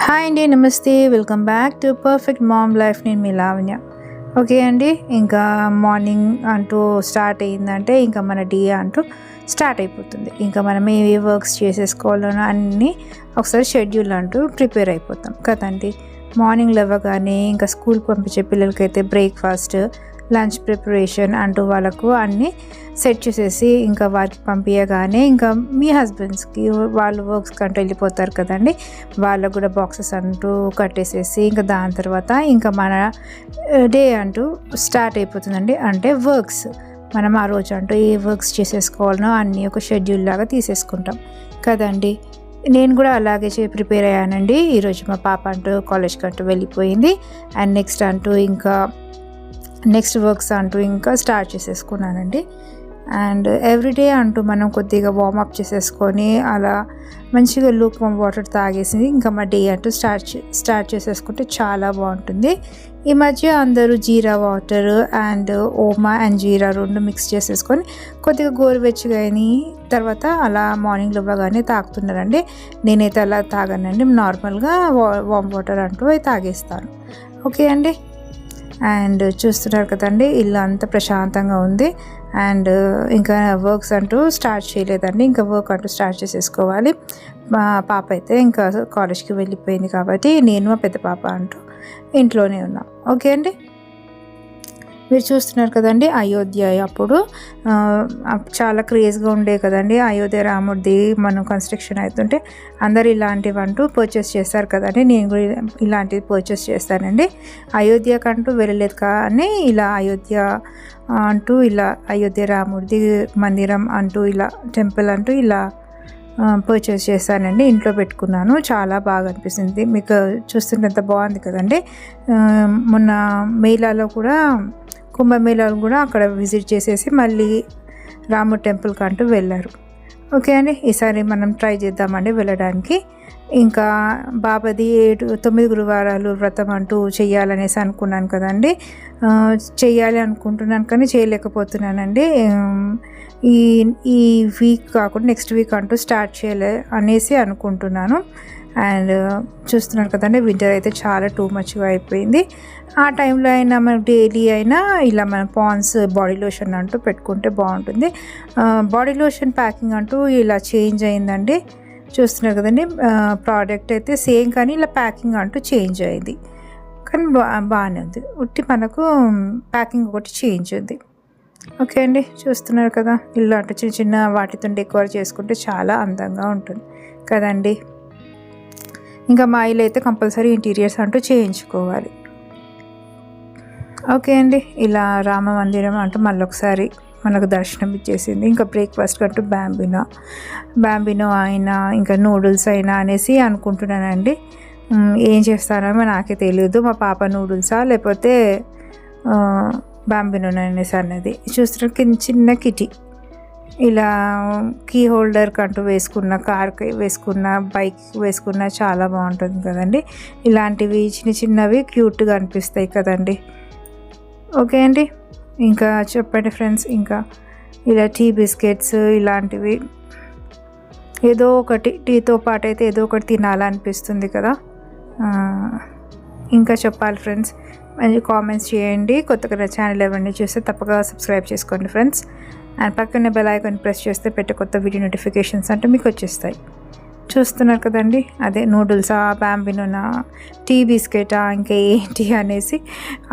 Hi అండి, నమస్తే. Welcome back to perfect mom life. నేను మీ లావణ్య. ఓకే అండి, ఇంకా మార్నింగ్ అంటూ స్టార్ట్ అయ్యిందంటే ఇంకా మన డే అంటూ స్టార్ట్ అయిపోతుంది. ఇంకా మనం ఏ వర్క్స్ చేసేసుకోవాలో అన్నీ ఒకసారి షెడ్యూల్ అంటూ ప్రిపేర్ అయిపోతాం కదండి. మార్నింగ్ లేవగానే ఇంకా స్కూల్ పంపించే పిల్లలకైతే బ్రేక్ఫాస్ట్, లంచ్ ప్రిపరేషన్ అంటూ వాళ్ళకు అన్నీ సెట్ చేసేసి ఇంకా వారికి పంపించగానే ఇంకా మీ హస్బెండ్స్కి వాళ్ళు వర్క్స్కి అంటూ వెళ్ళిపోతారు కదండి. వాళ్ళకు కూడా బాక్సెస్ అంటూ కట్టేసేసి ఇంకా దాని తర్వాత ఇంకా మన డే అంటూ స్టార్ట్ అయిపోతుందండి. అంటే వర్క్స్ మనం ఆ రోజు అంటూ ఏ వర్క్స్ చేసేసుకోవాలనో అన్నీ ఒక షెడ్యూల్ లాగా తీసేసుకుంటాం కదండి. నేను కూడా అలాగే ప్రిపేర్ అయ్యానండి. ఈరోజు మా పాప అంటూ కాలేజ్కి అంటూ వెళ్ళిపోయింది. అండ్ నెక్స్ట్ వర్క్స్ అంటూ ఇంకా స్టార్ట్ చేసేసుకున్నానండి. అండ్ ఎవ్రీడే అంటూ మనం కొద్దిగా వార్మప్ చేసేసుకొని అలా మంచిగా లూక్ వాటర్ తాగేసి ఇంకా మా డే అంటూ స్టార్ట్ చేసేసుకుంటే చాలా బాగుంటుంది. ఈ మధ్య అందరూ జీరా వాటర్ అండ్ ఓమా అండ్ జీరా రెండు మిక్స్ చేసేసుకొని కొద్దిగా గోరువెచ్చగా అయిన తర్వాత అలా మార్నింగ్లో ఇవ్వగానే తాగుతున్నారండి. నేనైతే అలా తాగానండి, నార్మల్గా వామ్ వాటర్ అంటూ తాగేస్తాను. ఓకే అండి. అండ్ చూస్తున్నారు కదండి, ఇల్లు అంతా ప్రశాంతంగా ఉంది. అండ్ ఇంకా వర్క్స్ అంటూ స్టార్ట్ చేయలేదండి. ఇంకా వర్క్ అంటూ స్టార్ట్ చేసేసుకోవాలి. మా పాప అయితే ఇంకా కాలేజ్కి వెళ్ళిపోయింది కాబట్టి నేను మా పెద్ద పాప అంటూ ఇంట్లోనే ఉన్నాం. ఓకే అండి. మీరు చూస్తున్నారు కదండి, అయోధ్య అప్పుడు చాలా క్రేజ్గా ఉండే కదండి. అయోధ్య రాముడిది మనం కన్స్ట్రక్షన్ అవుతుంటే అందరు ఇలాంటివి అంటూ పర్చేస్ చేస్తారు కదండి. నేను కూడా ఇలాంటివి పర్చేస్ చేస్తానండి. అయోధ్యకంటూ వెళ్ళలేదు కానీ ఇలా అయోధ్య రాముడిది మందిరం అంటూ ఇలా టెంపుల్ అంటూ ఇలా పర్చేస్ చేశానండి. ఇంట్లో పెట్టుకున్నాను. చాలా బాగా అనిపిస్తుంది. మీకు చూస్తుంటే ఎంత బాగుంది కదండి. మొన్న మేళాలో కూడా కుంభమేళాలు కూడా అక్కడ విజిట్ చేసేసి మళ్ళీ రాముడు టెంపుల్కి అంటూ వెళ్ళారు. ఓకే అండి, ఈసారి మనం ట్రై చేద్దామండి వెళ్ళడానికి. ఇంకా బాబాది 9 గురువారాలు వ్రతం అంటూ చెయ్యాలనేసి అనుకున్నాను కదండి. చెయ్యాలి అనుకుంటున్నాను కానీ చేయలేకపోతున్నానండి. ఈ వీక్ కాకుండా నెక్స్ట్ వీక్ అంటూ స్టార్ట్ చేయాలి అనేసి అనుకుంటున్నాను. అండ్ చూస్తున్నారు కదండి, వింటర్ అయితే చాలా టూ మచ్గా అయిపోయింది. ఆ టైంలో అయినా మనం డైలీ అయినా ఇలా మన పాండ్స్ బాడీ లోషన్ అంటూ పెట్టుకుంటే బాగుంటుంది. బాడీ లోషన్ ప్యాకింగ్ అంటూ ఇలా చేంజ్ అయిందండి. చూస్తున్నారు కదండి, ప్రోడక్ట్ అయితే సేమ్ కానీ ఇలా ప్యాకింగ్ అంటూ చేంజ్ అయింది. కానీ బాగానే ఉంది. ఉట్టి మనకు ప్యాకింగ్ ఒకటి చేంజ్ ఉంది. ఓకే అండి, చూస్తున్నారు కదా, ఇల్లు అంటూ చిన్న చిన్న వాటితో డెకోర్ చేసుకుంటే చాలా అందంగా ఉంటుంది కదండి. ఇంకా మా ఇల్లు అయితే కంపల్సరీ ఇంటీరియర్స్ అంటూ చేయించుకోవాలి. ఓకే అండి, ఇలా రామ మందిరం అంటూ మళ్ళీ ఒకసారి మనకు దర్శనం ఇచ్చేసింది. ఇంకా బ్రేక్ఫాస్ట్ అంటూ బ్యాంబినో అయినా ఇంకా నూడిల్స్ అయినా అనేసి అనుకుంటున్నానండి. ఏం చేస్తానో నాకే తెలియదు. మా పాప నూడిల్సా లేకపోతే బ్యాంబినో అనేసి అన్నది. చూస్తున్న చిన్న కిటీ ఇలా కీ హోల్డర్కి అంటూ వేసుకున్న, కార్కి వేసుకున్న, బైక్ వేసుకున్న చాలా బాగుంటుంది కదండి. ఇలాంటివి చిన్న చిన్నవి క్యూట్గా అనిపిస్తాయి కదండి. ఓకే అండి, ఇంకా చెప్పండి ఫ్రెండ్స్. ఇంకా ఇలా టీ బిస్కెట్స్ ఇలాంటివి ఏదో ఒకటి, టీతో పాటు అయితే ఏదో ఒకటి తినాలనిపిస్తుంది కదా. ఇంకా చెప్పాలి ఫ్రెండ్స్, మంచి కామెంట్స్ చేయండి. కొత్తగా నా ఛానల్ ఎవరిని చూస్తే తప్పగా సబ్స్క్రైబ్ చేసుకోండి ఫ్రెండ్స్. అండ్ పక్కనే బెల్ ఐకాన్ ప్రెస్ చేస్తే పెట్టే కొత్త వీడియో నోటిఫికేషన్స్ అంటే మీకు వచ్చేస్తాయి. చూస్తున్నారు కదండి, అదే నూడిల్సా, బ్యాంబినోనా, టీ బిస్కెటా, ఇంకా ఏంటి అనేసి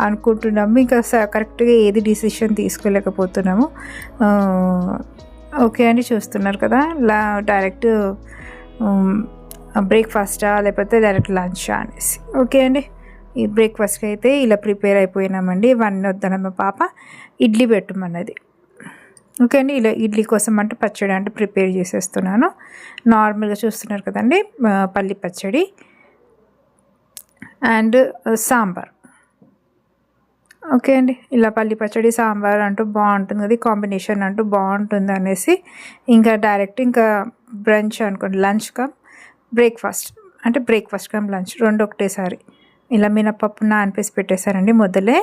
అనుకుంటున్నాము. ఇంకా కరెక్ట్గా ఏది డిసిషన్ తీసుకోలేకపోతున్నాము. ఓకే అండి, చూస్తున్నారు కదా, డైరెక్ట్ బ్రేక్ఫాస్టా లేకపోతే డైరెక్ట్ లంచా అనేసి. ఓకే అండి, ఈ బ్రేక్ఫాస్ట్కి అయితే ఇలా ప్రిపేర్ అయిపోయినామండి. ఇవన్నీ వద్దన మా పాప ఇడ్లీ పెట్టమన్నది. ఓకే అండి, ఇలా ఇడ్లీ కోసం అంటే పచ్చడి అంటే ప్రిపేర్ చేసేస్తున్నాను. నార్మల్గా చూస్తున్నారు కదండి, పల్లి పచ్చడి అండ్ సాంబార్. ఓకే అండి, ఇలా పల్లి పచ్చడి సాంబార్ అంటూ బాగుంటుంది కదా, కాంబినేషన్ అంటూ బాగుంటుంది అనేసి ఇంకా డైరెక్ట్ ఇంకా బ్రంచ్ అనుకోండి, lunch come breakfast come lunch రెండు ఒకటేసారి ఇలా మినపప్పు నానపేసి పెట్టేశారండి మొదలే.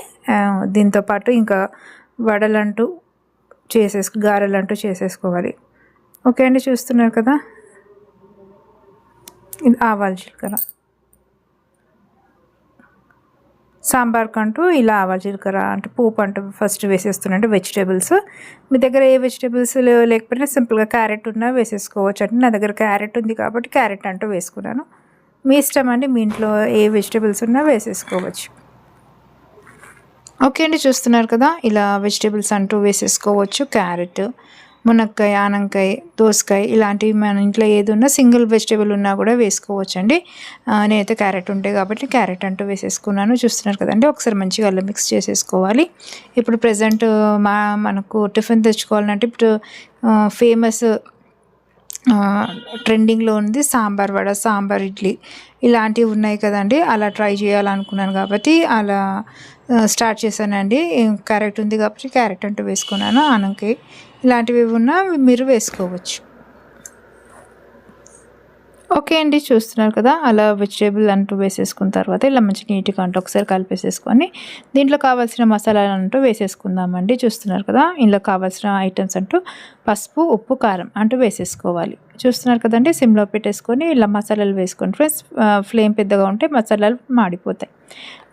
దీంతోపాటు ఇంకా వడలంటూ గారెలు అంటూ చేసేసుకోవాలి. ఓకే అండి, చూస్తున్నారు కదా, ఇది ఆవాల జీలకర్ర. సాంబార్కంటూ ఇలా ఆవాల జీలకర్ర అంటే పోపు అంటూ ఫస్ట్ వేసేస్తున్నాను వెజిటేబుల్స్. మీ దగ్గర ఏ వెజిటేబుల్స్ లేకపోయినా సింపుల్గా క్యారెట్ ఉన్నా వేసేసుకోవచ్చు అండి. నా దగ్గర క్యారెట్ ఉంది కాబట్టి క్యారెట్ అంటూ వేసుకున్నాను. మీ ఇష్టం అండి, మీ ఇంట్లో ఏ వెజిటేబుల్స్ ఉన్నా వేసేసుకోవచ్చు. ఓకే అండి, చూస్తున్నారు కదా ఇలా వెజిటేబుల్స్ అంటూ వేసేసుకోవచ్చు. క్యారెట్, మునక్కాయ, ఆనంకాయ, దోసకాయ ఇలాంటివి మన ఇంట్లో ఏది ఉన్నా సింగిల్ వెజిటేబుల్ ఉన్నా కూడా వేసుకోవచ్చు అండి. నేనైతే క్యారెట్ ఉంటాయి కాబట్టి క్యారెట్ అంటూ వేసేసుకున్నాను. చూస్తున్నారు కదండి, ఒకసారి మంచిగా అలా మిక్స్ చేసేసుకోవాలి. ఇప్పుడు ప్రజెంట్ మనకు టిఫిన్ తెచ్చుకోవాలంటే ఇప్పుడు ఫేమస్ ట్రెండింగ్లో ఉంది సాంబార్ వడ, సాంబార్ ఇడ్లీ ఇలాంటివి ఉన్నాయి కదండి. అలా ట్రై చేయాలనుకున్నాను కాబట్టి అలా స్టార్ట్ చేశానండి. క్యారెట్ ఉంది కాబట్టి క్యారెట్ అంటూ వేసుకున్నాను. ఆనంకాయ ఇలాంటివి ఉన్నా మీరు వేసుకోవచ్చు. ఓకే అండి, చూస్తున్నారు కదా అలా వెజిటేబుల్ అంటూ వేసేసుకున్న తర్వాత ఇలా మంచి నీట్గా అంటూ ఒకసారి కలిపేసేసుకొని దీంట్లో కావాల్సిన మసాలాలు అంటూ వేసేసుకుందామండి. చూస్తున్నారు కదా ఇందులో కావాల్సిన ఐటమ్స్ అంటూ పసుపు, ఉప్పు, కారం అంటూ వేసేసుకోవాలి. చూస్తున్నారు కదండి, సిమ్లో పెట్టేసుకొని ఇలా మసాలాలు వేసుకోండి ఫ్రెండ్స్. ఫ్లేమ్ పెద్దగా ఉంటే మసాలాలు మాడిపోతాయి.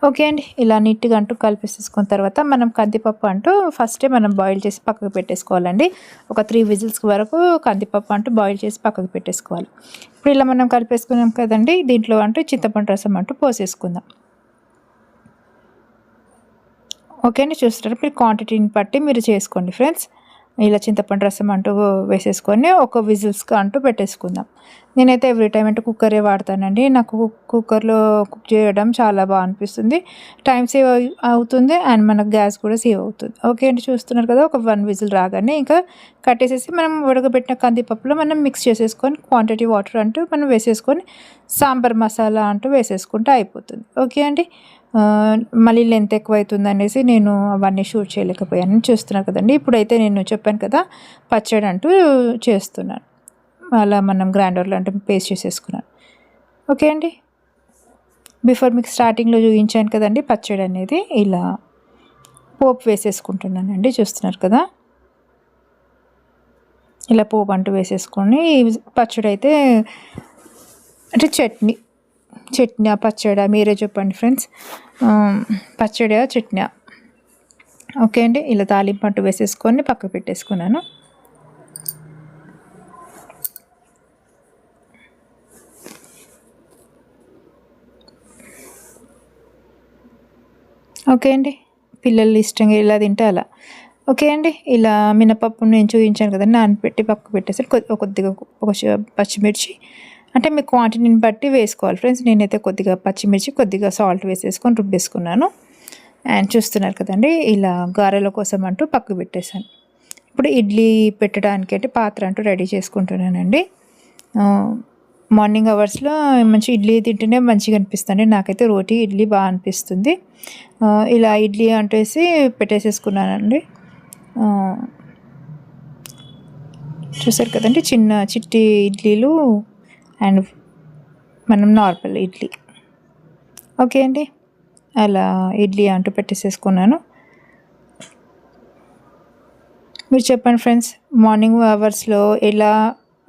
ఓకే అండి, ఇలా నీట్గా అంటూ కలిపేసేసుకున్న తర్వాత మనం కందిపప్పు అంటూ ఫస్టే మనం బాయిల్ చేసి పక్కకు పెట్టేసుకోవాలండి. ఒక 3 విజిల్స్ వరకు కందిపప్పు అంటూ బాయిల్ చేసి పక్కకు పెట్టేసుకోవాలి. ఇప్పుడు ఇలా మనం కలిపేసుకున్నాం కదండి, దీంట్లో అంటూ చింతపండు రసం అంటూ పోసేసుకుందాం. ఓకే అండి, చూస్తారు మీరు క్వాంటిటీని బట్టి మీరు చేసుకోండి ఫ్రెండ్స్. ఇలా చింతపండు రసం అంటూ వేసేసుకొని ఒక విజిల్స్కి అంటూ పెట్టేసుకుందాం. నేనైతే ఎవ్రీ టైం అంటే కుక్కరే వాడతానండి. నాకు కుక్కర్లో కుక్ చేయడం చాలా బాగా అనిపిస్తుంది. టైం సేవ్ అవుతుంది అండ్ మనకు గ్యాస్ కూడా సేవ్ అవుతుంది. ఓకే అండి, చూస్తున్నారు కదా ఒక 1 విజిల్ రాగానే ఇంకా కట్టేసేసి మనం ఉడకబెట్టిన కందిపప్పులో మనం మిక్స్ చేసేసుకొని క్వాంటిటీ వాటర్ అంటూ మనం వేసేసుకొని సాంబార్ మసాలా అంటూ వేసేసుకుంటే అయిపోతుంది. ఓకే అండి, మళ్ళీ లెంత్ ఎక్కువ అవుతుంది అనేసి నేను అవన్నీ షూట్ చేయలేకపోయాను. చూస్తున్నారు కదండి, ఇప్పుడైతే నేను చెప్పాను కదా పచ్చడి అంటూ చేస్తున్నాను. అలా మనం గ్రైండర్లో అంటే పేస్ట్ చేసేసుకున్నాను. ఓకే అండి, బిఫోర్ మీకు స్టార్టింగ్లో చూపించాను కదండి పచ్చడి అనేది. ఇలా పోపు వేసేసుకుంటున్నానండి. చూస్తున్నారు కదా ఇలా పోపు అంటూ వేసేసుకొని పచ్చడి అయితే అంటే చట్నీ పచ్చడా మీరే చెప్పండి ఫ్రెండ్స్. పచ్చడా చట్నీ. ఓకే అండి, ఇలా తాలింపు అంటూ వేసేసుకొని పక్కకు పెట్టేసుకున్నాను. ఓకే అండి, పిల్లలు ఇష్టంగా ఇలా తింటే అలా. ఓకే అండి, ఇలా మినపప్పు నేను చూపించాను కదండి, నానబెట్టి పక్కకు పెట్టేసి కొద్దిగా ఒక పచ్చిమిర్చి అంటే మీ క్వాంటిటీని బట్టి వేసుకోవాలి ఫ్రెండ్స్. నేనైతే కొద్దిగా పచ్చిమిర్చి, కొద్దిగా సాల్ట్ వేసేసుకొని రుబ్బేసుకున్నాను. అండ్ చూస్తున్నారు కదండి, ఇలా గారెల కోసం అంటూ పక్కకు పెట్టేశాను. ఇప్పుడు ఇడ్లీ పెట్టడానికి అంటే పాత్ర అంటూ రెడీ చేసుకుంటున్నానండి. మార్నింగ్ అవర్స్లో మంచి ఇడ్లీ తింటేనే మంచిగా అనిపిస్తుంది. నాకైతే రోటీ ఇడ్లీ బాగా అనిపిస్తుంది. ఇలా ఇడ్లీ అంటేసి పెట్టేసేసుకున్నానండి. చూసారు కదండి, చిట్టి ఇడ్లీలు అండ్ మనం నార్మల్ ఇడ్లీ. ఓకే అండి, అలా ఇడ్లీ అంటూ పెట్టేసేసుకున్నాను. మీరు చెప్పండి ఫ్రెండ్స్, మార్నింగ్ అవర్స్లో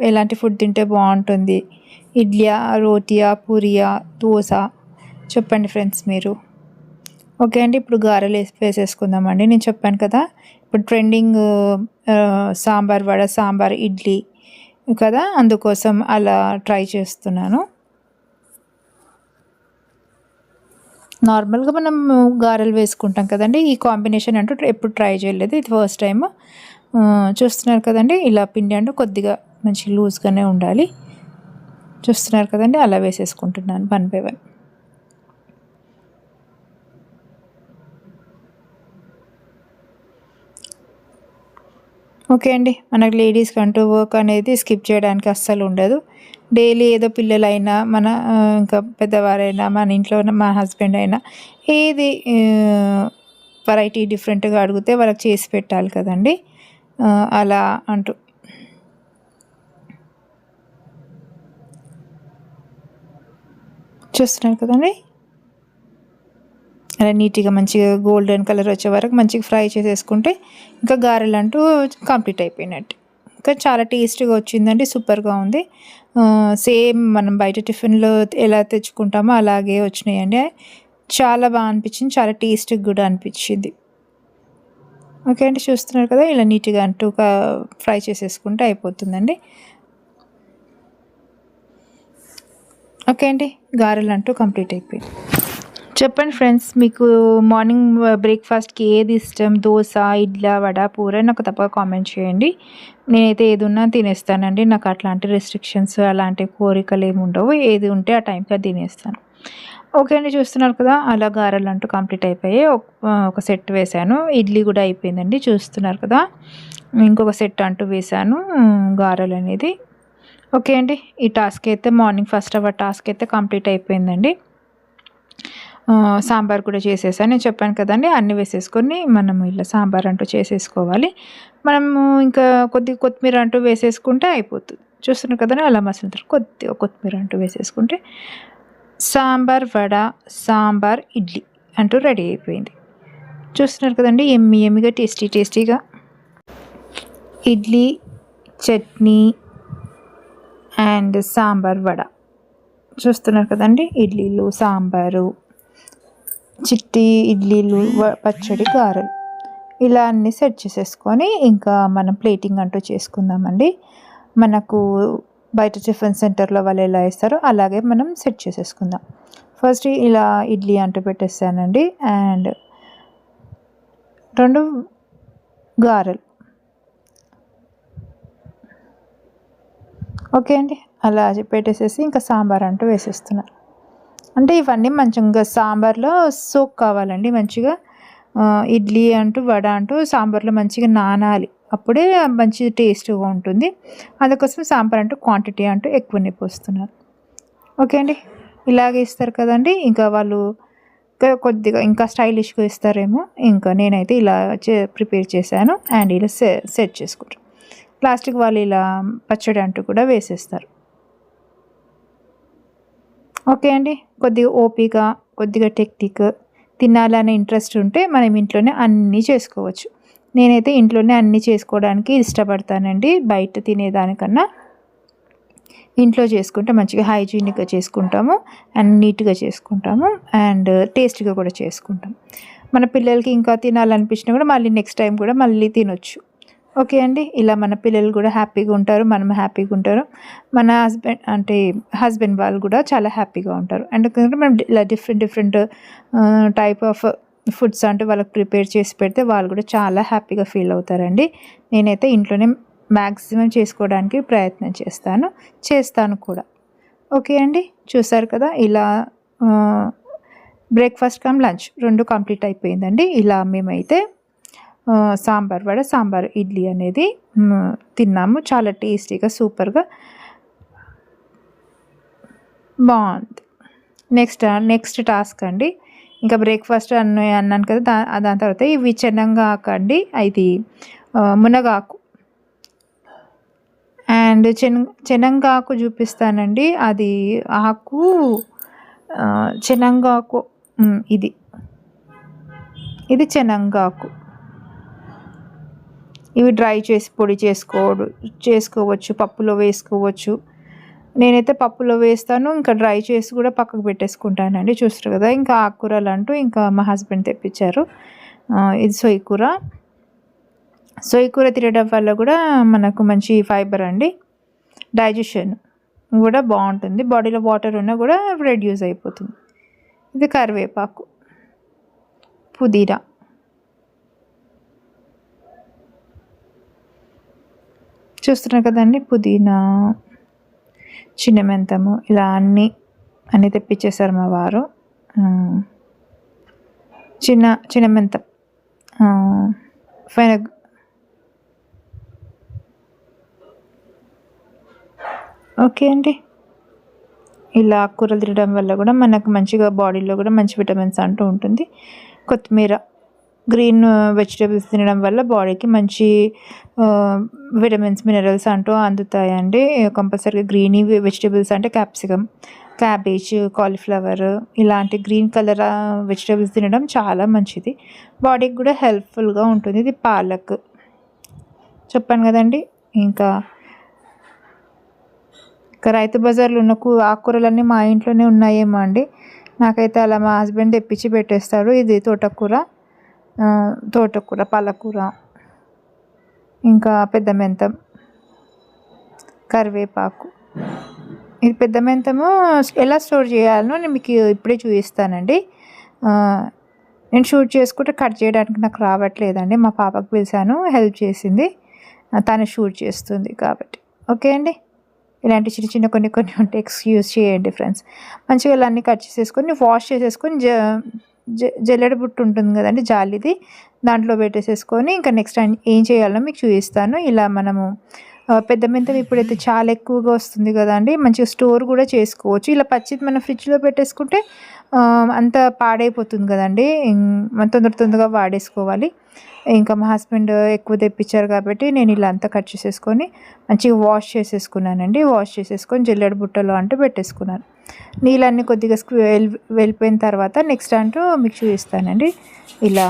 ఎలాంటి ఫుడ్ తింటే బాగుంటుంది? ఇడ్లీయా, రోటీయా, పూరియా, దోశ చెప్పండి ఫ్రెండ్స్ మీరు. ఓకే అండి, ఇప్పుడు గారెలు వేసేసుకుందామండి. నేను చెప్పాను కదా ఇప్పుడు ట్రెండింగ్ సాంబార్ వడ, సాంబార్ ఇడ్లీ కదా, అందుకోసం అలా ట్రై చేస్తున్నాను. నార్మల్గా మనం గారెలు వేసుకుంటాం కదండి, ఈ కాంబినేషన్ అంటూ ఎప్పుడు ట్రై చేయలేదు, ఇది ఫస్ట్ టైం. చూస్తున్నారు కదండి, ఇలా పిండి అంటూ కొద్దిగా మంచి లూజ్గానే ఉండాలి. చూస్తున్నారు కదండి, అలా వేసేసుకుంటున్నాను 1 by 1. ఓకే అండి, మనకు లేడీస్కి అంటూ వర్క్ అనేది స్కిప్ చేయడానికి అస్సలు ఉండదు. డైలీ ఏదో పిల్లలైనా మన ఇంకా పెద్దవారైనా మన ఇంట్లో మా హస్బెండ్ అయినా ఏది వెరైటీ డిఫరెంట్గా అడిగితే వాళ్ళకి చేసి పెట్టాలి కదండి. అలా అంటూ చూస్తున్నారు కదండి, అలా నీట్గా మంచిగా గోల్డెన్ కలర్ వచ్చే వరకు మంచిగా ఫ్రై చేసేసుకుంటే ఇంకా గారెలు అంటూ కంప్లీట్ అయిపోయినట్టు. ఇంకా చాలా టేస్టీగా వచ్చిందండి, సూపర్గా ఉంది. సేమ్ మనం బయట టిఫిన్లో ఎలా తెచ్చుకుంటామో అలాగే వచ్చినాయండి. చాలా బాగా అనిపించింది, చాలా టేస్టీగా కూడా అనిపించింది. ఓకే అండి, చూస్తున్నారు కదా, ఇలా నీట్గా అంటూ ఫ్రై చేసేసుకుంటే అయిపోతుందండి. ఓకే అండి, గారెలు అంటూ కంప్లీట్ అయిపోయింది. చెప్పండి ఫ్రెండ్స్, మీకు మార్నింగ్ బ్రేక్ఫాస్ట్కి ఏది ఇష్టం? దోశ, ఇడ్లీ, వడ, పూర? నాకు తప్పక కామెంట్ చేయండి. నేనైతే ఏది ఉన్నా తినేస్తానండి. నాకు అట్లాంటి రెస్ట్రిక్షన్స్ అలాంటి కోరికలు ఏమి ఉండవు. ఏది ఉంటే ఆ టైంకి అది తినేస్తాను. ఓకే అండి, చూస్తున్నారు కదా, అలా గారెలు అంటూ కంప్లీట్ అయిపోయాయి. ఒక సెట్ వేసాను. ఇడ్లీ కూడా అయిపోయిందండి, చూస్తున్నారు కదా. ఇంకొక సెట్ అంటూ వేసాను గారెలు అనేది. ఓకే అండి, ఈ టాస్క్ అయితే మార్నింగ్ ఫస్ట్ అవర్ టాస్క్ అయితే కంప్లీట్ అయిపోయిందండి. సాంబార్ కూడా చేసేసాను. నేను చెప్పాను కదండి, అన్నీ వేసేసుకొని మనము ఇలా సాంబార్ అంటూ చేసేసుకోవాలి. మనము ఇంకా కొద్దిగా కొత్తిమీర అంటూ వేసేసుకుంటే అయిపోతుంది. చూస్తున్నారు కదండి, అలా మసాలా కొద్దిగా కొత్తిమీర అంటూ వేసేసుకుంటే సాంబార్ వడ, సాంబార్ ఇడ్లీ అంటూ రెడీ అయిపోయింది. చూస్తున్నారు కదండి, ఎమ్మిగా టేస్టీగా ఇడ్లీ, చట్నీ అండ్ సాంబార్ వడ. చూస్తున్నారు కదండి, ఇడ్లీలు, సాంబారు, చిట్టి ఇడ్లీలు, పచ్చడి, గారెలు ఇలా అన్నీ సెట్ చేసేసుకొని ఇంకా మనం ప్లేటింగ్ అంటూ చేసుకుందామండి. మనకు బయట టిఫిన్ సెంటర్లో వాళ్ళు ఎలా వేస్తారో అలాగే మనం సెట్ చేసేసుకుందాం. ఫస్ట్ ఇలా ఇడ్లీ అంటూ పెట్టేస్తానండి, అండ్ 2 గారెలు. ఓకే అండి, అలా పెట్టేసేసి ఇంకా సాంబార్ అంటూ వేసేస్తున్నాను. అంటే ఇవన్నీ మంచిగా సాంబార్లో సోక్ కావాలండి మంచిగా. ఇడ్లీ అంటూ వడ అంటూ సాంబార్లో మంచిగా నానాలి, అప్పుడే మంచి టేస్ట్గా ఉంటుంది. అందుకోసం సాంబార్ అంటూ క్వాంటిటీ అంటూ ఎక్కువనే పోస్తున్నాను. ఓకే అండి, ఇలాగే ఇస్తారు కదండి. ఇంకా వాళ్ళు కొద్దిగా ఇంకా స్టైలిష్గా ఇస్తారేమో. ఇంకా నేనైతే ఇలా ప్రిపేర్ చేశాను అండ్ ఇలా సెట్ చేసుకుంటాను. ప్లాస్టిక్ వాళ్ళు ఇలా పచ్చడి అంటూ కూడా వేసేస్తారు. ఓకే అండి, కొద్దిగా ఓపిక, కొద్దిగా టెక్నిక్, తినాలనే ఇంట్రెస్ట్ ఉంటే మనం ఇంట్లోనే అన్నీ చేసుకోవచ్చు. నేనైతే ఇంట్లోనే అన్నీ చేసుకోవడానికి ఇష్టపడతానండి. బయట తినేదానికన్నా ఇంట్లో చేసుకుంటే మంచిగా హైజీనిక్గా చేసుకుంటాము అండ్ నీట్గా చేసుకుంటాము అండ్ టేస్టీగా కూడా చేసుకుంటాం. మన పిల్లలకి ఇంకా తినాలనిపించినా కూడా మళ్ళీ నెక్స్ట్ టైం కూడా మళ్ళీ తినొచ్చు. ఓకే అండి, ఇలా మన పిల్లలు కూడా హ్యాపీగా ఉంటారు, మనం హ్యాపీగా ఉంటారు, మన హస్బెండ్ వాళ్ళు కూడా చాలా హ్యాపీగా ఉంటారు. ఎందుకంటే మనం ఇలా డిఫరెంట్ టైప్ ఆఫ్ ఫుడ్స్ అంటే వాళ్ళకి ప్రిపేర్ చేసి పెడితే వాళ్ళు కూడా చాలా హ్యాపీగా ఫీల్ అవుతారండి. నేనైతే ఇంట్లోనే మ్యాక్సిమం చేసుకోవడానికి ప్రయత్నం చేస్తాను కూడా. ఓకే అండి, చూసారు కదా, ఇలా బ్రేక్ఫాస్ట్ కమ్ లంచ్ 2 కంప్లీట్ అయిపోయిందండి. ఇలా మేమైతే సాంబార్ వడ, సాంబార్ ఇడ్లీ అనేది తిన్నాము. చాలా టేస్టీగా సూపర్గా బాగుంది. నెక్స్ట్ టాస్క్ అండి. ఇంకా బ్రేక్ఫాస్ట్ అన్నాను కదా, దాని తర్వాత ఇవి చెనంగాకు అండి, ఇది మునగాకు అండ్ చెనంగాకు చూపిస్తానండి. అది ఆకు చెనంగాకు, ఇది చెనంగాకు. ఇవి డ్రై చేసి పొడి చేసుకోవచ్చు, పప్పులో వేసుకోవచ్చు. నేనైతే పప్పులో వేస్తాను, ఇంకా డ్రై చేసి కూడా పక్కకు పెట్టేసుకుంటానండి. చూస్తారు కదా, ఇంకా ఆకుకూరలు అంటూ ఇంకా మా హస్బెండ్ తెప్పించారు. ఇది సొయ్యకూర తినడం వల్ల కూడా మనకు మంచి ఫైబర్ అండి, డైజెషన్ కూడా బాగుంటుంది, బాడీలో వాటర్ ఉన్నా కూడా రెడ్యూస్ అయిపోతుంది. ఇది కరివేపాకు, పుదీనా, చూస్తున్నారు కదండి, పుదీనా, చిన్న మెంతము, ఇలా అన్నీ తెప్పించేశారు మా వారు. చిన్న మెంతం, ఫైన ఓకే అండి, ఇలా ఆకుకూరలు తినడం వల్ల కూడా మనకు మంచిగా బాడీలో కూడా మంచి విటమిన్స్ అంటూ ఉంటుంది. కొత్తిమీర, గ్రీన్ వెజిటేబుల్స్ తినడం వల్ల బాడీకి మంచి విటమిన్స్, మినరల్స్ అంటూ అందుతాయండి. కంపల్సరీగా గ్రీన్ వెజిటేబుల్స్ అంటే క్యాప్సికమ్, క్యాబేజ్, కాలీఫ్లవర్ ఇలాంటి గ్రీన్ కలర్ వెజిటేబుల్స్ తినడం చాలా మంచిది, బాడీకి కూడా హెల్ప్ఫుల్గా ఉంటుంది. ఇది పాలక్ చెప్పాను కదండి. ఇంకా రైతు బజార్లో ఉన్న ఆకుకూరలన్నీ మా ఇంట్లోనే ఉన్నాయేమో అండి. నాకైతే అలా మా హస్బెండ్ తెప్పించి పెట్టేస్తాడు. ఇది తోటకూర, పాలకూర, ఇంకా పెద్ద మెంతం, కరివేపాకు. ఇది పెద్ద మెంతము ఎలా స్టోర్ చేయాలనో నేను మీకు ఇప్పుడే చూపిస్తానండి. నేను షూట్ చేసుకుంటే కట్ చేయడానికి నాకు రావట్లేదండి. మా పాపకు పిలిచాను, హెల్ప్ చేసింది, తను షూట్ చేస్తుంది కాబట్టి. ఓకే అండి, ఇలాంటి చిన్న చిన్న కొన్ని ఉంటే ఎక్స్క్యూజ్ చేయండి ఫ్రెండ్స్. మంచిగా ఇలా అన్నీ కట్ చేసేసుకొని వాష్ చేసేసుకొని జల్లెడ బుట్టు ఉంటుంది కదండి, జాలిది, దాంట్లో పెట్టేసేసుకొని ఇంకా నెక్స్ట్ ఏం చేయాలో మీకు చూపిస్తాను. ఇలా మనము పెద్ద మెంతం ఇప్పుడైతే చాలా ఎక్కువగా వస్తుంది కదండి, మంచిగా స్టోర్ కూడా చేసుకోవచ్చు. ఇలా పచ్చిది మనం ఫ్రిడ్జ్లో పెట్టేసుకుంటే అంత పాడైపోతుంది కదండి, తొందరగా వాడేసుకోవాలి. ఇంకా మా హస్బెండ్ ఎక్కువ తెప్పించారు కాబట్టి నేను ఇలా అంతా కట్ చేసేసుకొని మంచిగా వాష్ చేసేసుకున్నానండి. వాష్ చేసేసుకొని జల్లెడ బుట్టలో పెట్టేసుకున్నాను. నీళ్ళన్నీ కొద్దిగా వెళ్ళిపోయిన తర్వాత నెక్స్ట్ మీకు చూపిస్తానండి. ఇలా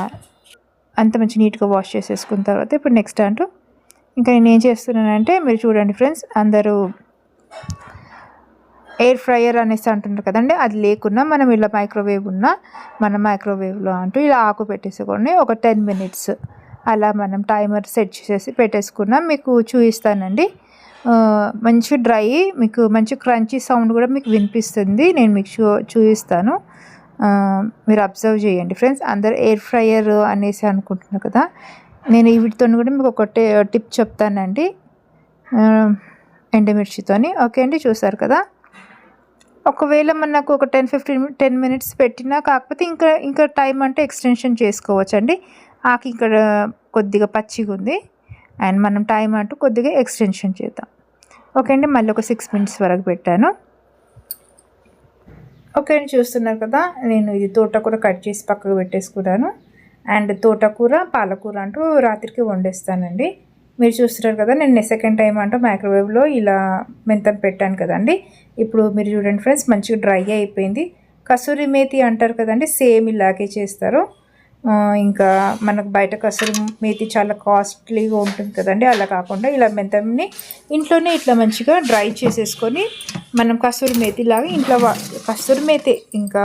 అంత మంచి నీట్గా వాష్ చేసేసుకున్న తర్వాత ఇప్పుడు నెక్స్ట్ ఇంకా నేను ఏం చేస్తున్నానంటే మీరు చూడండి ఫ్రెండ్స్, అందరూ ఎయిర్ ఫ్రైయర్ అనేసి అంటున్నారు కదండి, అది లేకున్నా మనం ఇలా మైక్రోవేవ్లో ఇలా ఆకు పెట్టేసుకోండి. ఒక 10 minutes అలా మనం టైమర్ సెట్ చేసేసి పెట్టేసుకున్నాం. మీకు చూపిస్తానండి. మంచి డ్రై, మీకు మంచి క్రంచీ సౌండ్ కూడా మీకు వినిపిస్తుంది. నేను మీకు చూపిస్తాను, మీరు అబ్జర్వ్ చేయండి ఫ్రెండ్స్. అందరు ఎయిర్ ఫ్రైయర్ అనేసి అనుకుంటున్నారు కదా, నేను వీటితో కూడా మీకు ఒక టిప్ చెప్తానండి, ఎండుమిర్చితోని. ఓకే అండి, చూసారు కదా. ఒకవేళ మనకు ఒక 10 minutes పెట్టినా, కాకపోతే ఇంకా టైం ఎక్స్టెన్షన్ చేసుకోవచ్చు అండి. ఆకు ఇక్కడ కొద్దిగా పచ్చిగా ఉంది అండ్ మనం టైం కొద్దిగా ఎక్స్టెన్షన్ చేద్దాం. ఓకే అండి, మళ్ళీ ఒక 6 minutes వరకు పెట్టాను. ఓకే అండి, చూస్తున్నారు కదా, నేను ఇది తోటకూర కట్ చేసి పక్కకు పెట్టేసుకున్నాను. అండ్ తోటకూర, పాలకూర రాత్రికి వండేస్తానండి. మీరు చూస్తున్నారు కదా, నేను సెకండ్ టైం మైక్రోవేవ్లో ఇలా మెంతం పెట్టాను కదండి. ఇప్పుడు మీరు చూడండి ఫ్రెండ్స్, మంచిగా డ్రై అయిపోయింది. కసూరి మేతి అంటారు కదండి, సేమ్ ఇలాగే చేస్తారు. ఇంకా మనకు బయట కసూరి మేతి చాలా కాస్ట్లీగా ఉంటుంది కదండి, అలా కాకుండా ఇలా మెంతంని ఇంట్లోనే ఇట్లా మంచిగా డ్రై చేసేసుకొని మనం కసూరి మేతి లాగా ఇంట్లో కసూరి మేతి ఇంకా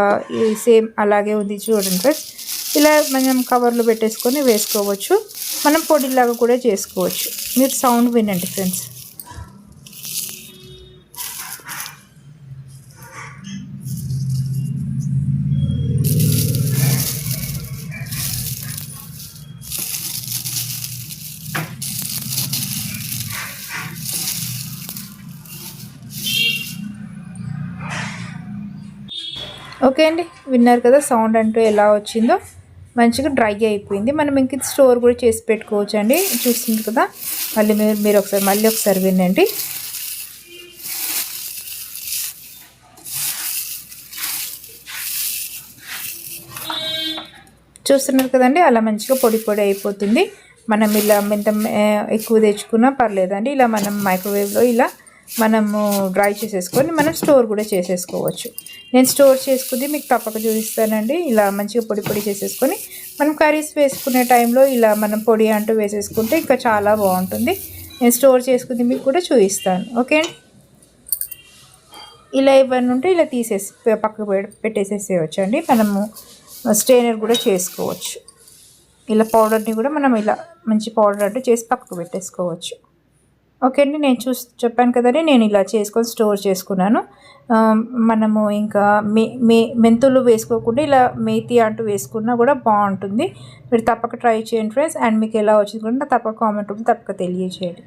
సేమ్ అలాగే ఉంది చూడండి ఫ్రెండ్స్. ఇలా మనం కవర్లో పెట్టేసుకొని వేసుకోవచ్చు, మనం పొడిలాగా కూడా చేసుకోవచ్చు. మీరు సౌండ్ వినండి ఫ్రెండ్స్. ఓకే అండి, విన్నారు కదా సౌండ్ ఎలా వచ్చిందో. మంచిగా డ్రై అయిపోయింది. మనం ఇంక స్టోర్ కూడా చేసి పెట్టుకోవచ్చు అండి. చూస్తుంది కదా, మీరు ఒకసారి వినండి. చూస్తున్నారు కదండి, అలా మంచిగా పొడి అయిపోతుంది. మనం ఇలా మెంతం ఎక్కువ తెచ్చుకున్నా పర్లేదండి, ఇలా మనం మైక్రోవేవ్లో ఇలా మనము డ్రై చేసేసుకొని మనం స్టోర్ కూడా చేసేసుకోవచ్చు. నేను స్టోర్ చేసుకుంది మీకు తప్పక చూపిస్తానండి. ఇలా మంచిగా పొడి చేసేసుకొని మనం కర్రీస్ వేసుకునే టైంలో ఇలా మనం పొడి వేసేసుకుంటే ఇంకా చాలా బాగుంటుంది. నేను స్టోర్ చేసుకుంది మీకు కూడా చూపిస్తాను. ఓకే అండి, ఇలా ఇవన్నీ ఉంటే ఇలా తీసేసి పక్కకు పెట్టేసేసేయచ్చు అండి. మనము స్ట్రైనర్ కూడా చేసుకోవచ్చు. ఇలా పౌడర్ని కూడా మనం ఇలా మంచి పౌడర్ చేసి పక్కకు పెట్టేసుకోవచ్చు. ఓకే అండి, నేను చెప్పాను కదండి, నేను ఇలా చేసుకొని స్టోర్ చేసుకున్నాను. మనము ఇంకా మెంతులు వేసుకోకుండా ఇలా మేతి వేసుకున్నా కూడా బాగుంటుంది. మీరు తప్పక ట్రై చేయండి ఫ్రెండ్స్. అండ్ మీకు ఎలా వచ్చింది కూడా తప్పక కామెంట్ తప్పక తెలియజేయండి.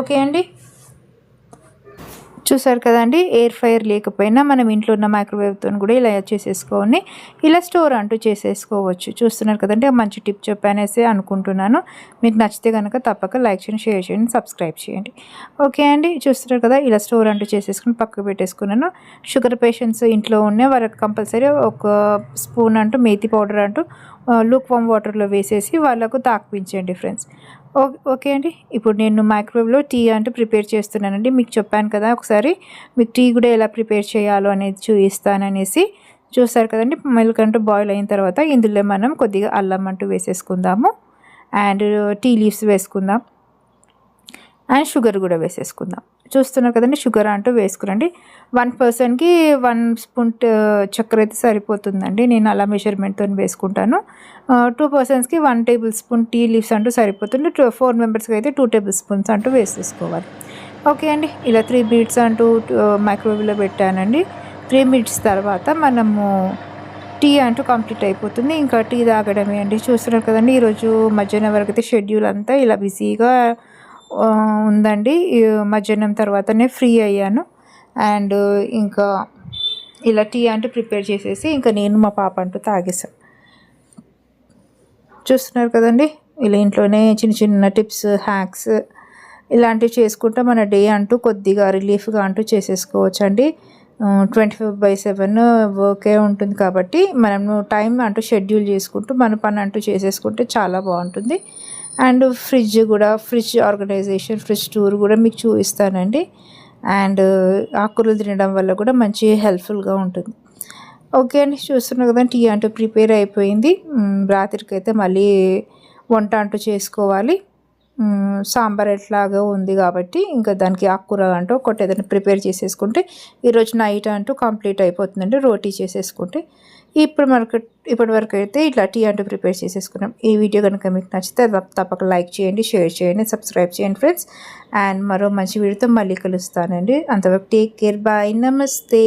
ఓకే అండి, చూసారు కదండి, ఎయిర్ ఫ్రైయర్ లేకపోయినా మనం ఇంట్లో ఉన్న మైక్రోవేవ్తో కూడా ఇలా చేసేసుకొని ఇలా స్టోర్ చేసేసుకోవచ్చు. చూస్తున్నారు కదండి, మంచి టిప్ చెప్పానేసి అనుకుంటున్నాను. మీకు నచ్చితే కనుక తప్పక లైక్ చేయండి, షేర్ చేయండి, సబ్స్క్రైబ్ చేయండి. ఓకే అండి, చూస్తున్నారు కదా, ఇలా స్టోర్ చేసేసుకుని పక్కకు పెట్టేసుకున్నాను. షుగర్ పేషెంట్స్ ఇంట్లో ఉన్న వాళ్ళకి కంపల్సరీ ఒక స్పూన్ మేతి పౌడర్ లూక్ వామ్ వాటర్లో వేసేసి వాళ్ళకు తాకిపించండి ఫ్రెండ్స్. ఓకే అండి, ఇప్పుడు నేను మైక్రోవేవ్లో టీ ప్రిపేర్ చేస్తున్నానండి. మీకు చెప్పాను కదా ఒకసారి, మీకు టీ కూడా ఎలా ప్రిపేర్ చేయాలో అనేది చూపిస్తాననేసి. చూస్తారు కదండి, మిల్క్ బాయిల్ అయిన తర్వాత ఇందులో మనం కొద్దిగా అల్లం వేసేసుకుందాము. అండ్ టీ లీవ్స్ వేసుకుందాం అండ్ షుగర్ కూడా వేసేసుకుందాం. చూస్తున్నారు కదండి, షుగర్ అంటూ వేసుకురండి. 1 పర్సన్కి 1 స్పూన్ చక్కెర అయితే సరిపోతుందండి. నేను అలా మెజర్మెంట్తో వేసుకుంటాను. 2 పర్సన్స్కి 1 టేబుల్ స్పూన్ టీ లీవ్స్ అంటూ సరిపోతుంది. 4 మెంబర్స్కి అయితే 2 టేబుల్ స్పూన్స్ అంటూ వేసేసుకోవాలి. ఓకే అండి, ఇలా 3 మినిట్స్ అంటూ మైక్రోవేవ్లో పెట్టానండి. 3 మినిట్స్ తర్వాత మనము టీ అంటూ కంప్లీట్ అయిపోతుంది. ఇంకా టీ తాగడమే అండి. చూస్తున్నారు కదండి, ఈరోజు మధ్యాహ్నం వరకు అయితే షెడ్యూల్ అంతా ఇలా బిజీగా ఉందండి. మధ్యాహ్నం తర్వాతనే ఫ్రీ అయ్యాను. అండ్ ఇంకా ఇలా టీ అంటూ ప్రిపేర్ చేసేసి ఇంకా నేను మా పాప అంటూ తాగేసాం. చూస్తున్నారు కదండి, ఇలా ఇంట్లోనే చిన్న చిన్న టిప్స్, హ్యాక్స్ ఇలాంటివి చేసుకుంటే మన డే అంటూ కొద్దిగా రిలీఫ్గా అంటూ చేసేసుకోవచ్చు అండి. 24/7 వర్కే ఉంటుంది కాబట్టి మనము టైం అంటూ షెడ్యూల్ చేసుకుంటూ మన పని అంటూ చేసేసుకుంటే చాలా బాగుంటుంది. And fridge organisation, fridge tour కూడా మీకు చూపిస్తానండి. అండ్ ఆకుకూరలు తినడం వల్ల కూడా మంచి హెల్ప్ఫుల్గా ఉంటుంది. ఓకే అండి, చూస్తున్నారు కదా, టీ అంటూ ప్రిపేర్ అయిపోయింది. రాత్రికైతే మళ్ళీ వంట అంటూ చేసుకోవాలి. సాంబార్ ఎట్లాగో ఉంది కాబట్టి ఇంకా దానికి ఆకుకూర అంటూ ఒకటి ఏదైనా ప్రిపేర్ చేసేసుకుంటే ఈరోజు నైట్ అంటూ కంప్లీట్ అయిపోతుందండి. రోటీ చేసేసుకుంటే ఇప్పటి వరకు అయితే ఇట్లా టీ అంటూ ప్రిపేర్ చేసేసుకున్నాం. ఈ వీడియో కనుక మీకు నచ్చితే తప్పక లైక్ చేయండి, షేర్ చేయండి, సబ్స్క్రైబ్ చేయండి ఫ్రెండ్స్. అండ్ మరో మంచి వీడియోతో మళ్ళీ కలుస్తానండి. అంతవరకు టేక్ కేర్, బాయ్, నమస్తే.